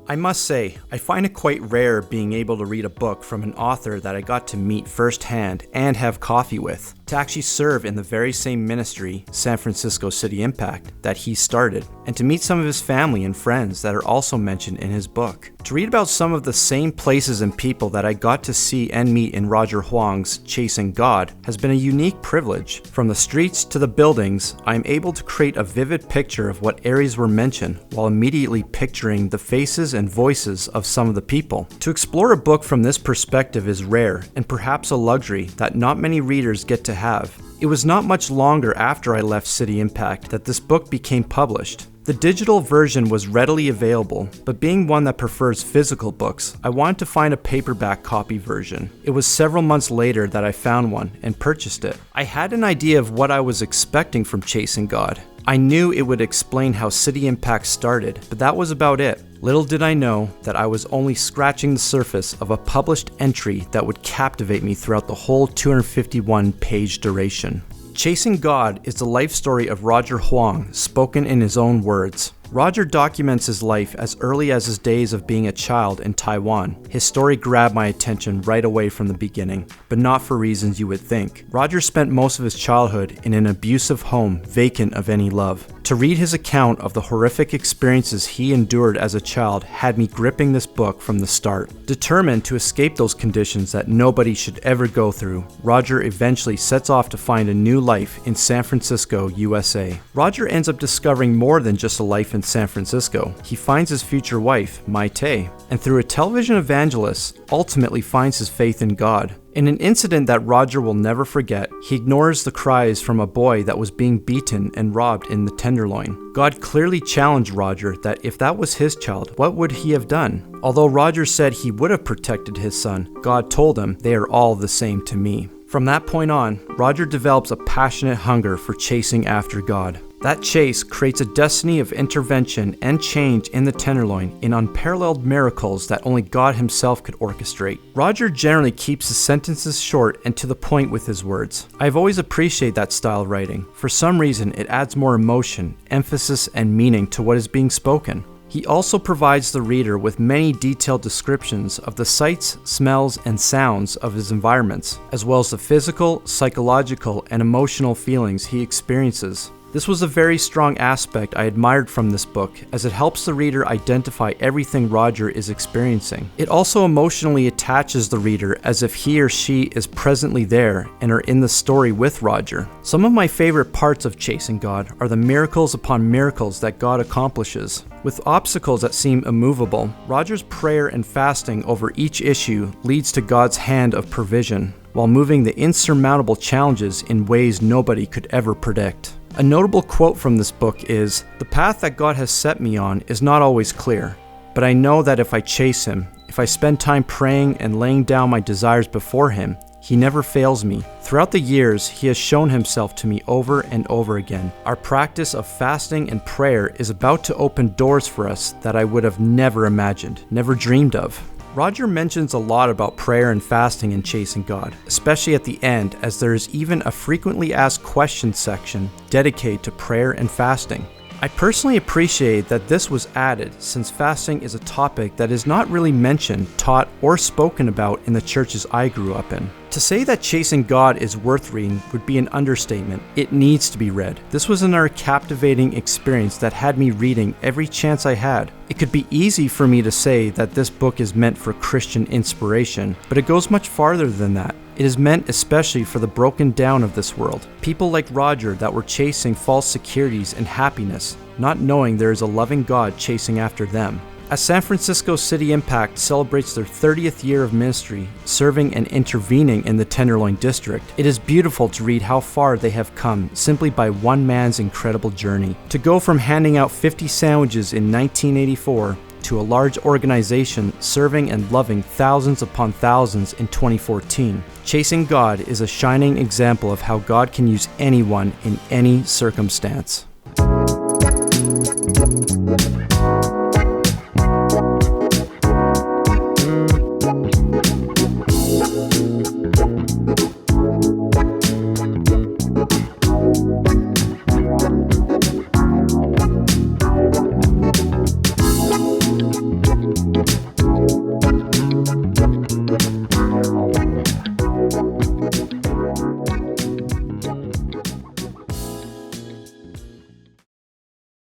I must say, I find it quite rare being able to read a book from an author that I got to meet firsthand and have coffee with, to actually serve in the very same ministry, San Francisco City Impact, that he started, and to meet some of his family and friends that are also mentioned in his book. To read about some of the same places and people that I got to see and meet in Roger Huang's Chasing God has been a unique privilege. From the streets to the buildings, I am able to create a vivid picture of what areas were mentioned while immediately picturing the faces and voices of some of the people. To explore a book from this perspective is rare and perhaps a luxury that not many readers get to have. It was not much longer after I left City Impact that this book became published. The digital version was readily available, but being one that prefers physical books, I wanted to find a paperback copy version. It was several months later that I found one and purchased it. I had an idea of what I was expecting from Chasing God. I knew it would explain how City Impact started, but that was about it. Little did I know that I was only scratching the surface of a published entry that would captivate me throughout the whole 251-page duration. Chasing God is the life story of Roger Huang, spoken in his own words. Roger documents his life as early as his days of being a child in Taiwan. His story grabbed my attention right away from the beginning, but not for reasons you would think. Roger spent most of his childhood in an abusive home, vacant of any love. To read his account of the horrific experiences he endured as a child had me gripping this book from the start. Determined to escape those conditions that nobody should ever go through, Roger eventually sets off to find a new life in San Francisco, USA. Roger ends up discovering more than just a life in San Francisco. He finds his future wife, Mai Tai, and through a television evangelist, ultimately finds his faith in God. In an incident that Roger will never forget, he ignores the cries from a boy that was being beaten and robbed in the Tenderloin. God clearly challenged Roger that if that was his child, what would he have done? Although Roger said he would have protected his son, God told him, "They are all the same to me." From that point on, Roger develops a passionate hunger for chasing after God. That chase creates a destiny of intervention and change in the Tenderloin in unparalleled miracles that only God himself could orchestrate. Roger generally keeps his sentences short and to the point with his words. I've always appreciated that style of writing. For some reason, it adds more emotion, emphasis, and meaning to what is being spoken. He also provides the reader with many detailed descriptions of the sights, smells, and sounds of his environments, as well as the physical, psychological, and emotional feelings he experiences. This was a very strong aspect I admired from this book, as it helps the reader identify everything Roger is experiencing. It also emotionally attaches the reader as if he or she is presently there and are in the story with Roger. Some of my favorite parts of Chasing God are the miracles upon miracles that God accomplishes. With obstacles that seem immovable, Roger's prayer and fasting over each issue leads to God's hand of provision, while moving the insurmountable challenges in ways nobody could ever predict. A notable quote from this book is, "The path that God has set me on is not always clear, but I know that if I chase him, if I spend time praying and laying down my desires before him, he never fails me. Throughout the years, he has shown himself to me over and over again. Our practice of fasting and prayer is about to open doors for us that I would have never imagined, never dreamed of." Roger mentions a lot about prayer and fasting in Chasing God, especially at the end, as there is even a frequently asked questions section dedicated to prayer and fasting. I personally appreciate that this was added, since fasting is a topic that is not really mentioned, taught, or spoken about in the churches I grew up in. To say that Chasing God is worth reading would be an understatement. It needs to be read. This was another captivating experience that had me reading every chance I had. It could be easy for me to say that this book is meant for Christian inspiration, but it goes much farther than that. It is meant especially for the broken down of this world. People like Roger that were chasing false securities and happiness, not knowing there is a loving God chasing after them. As San Francisco City Impact celebrates their 30th year of ministry, serving and intervening in the Tenderloin District, it is beautiful to read how far they have come simply by one man's incredible journey. To go from handing out 50 sandwiches in 1984 to a large organization serving and loving thousands upon thousands in 2014. Chasing God is a shining example of how God can use anyone in any circumstance.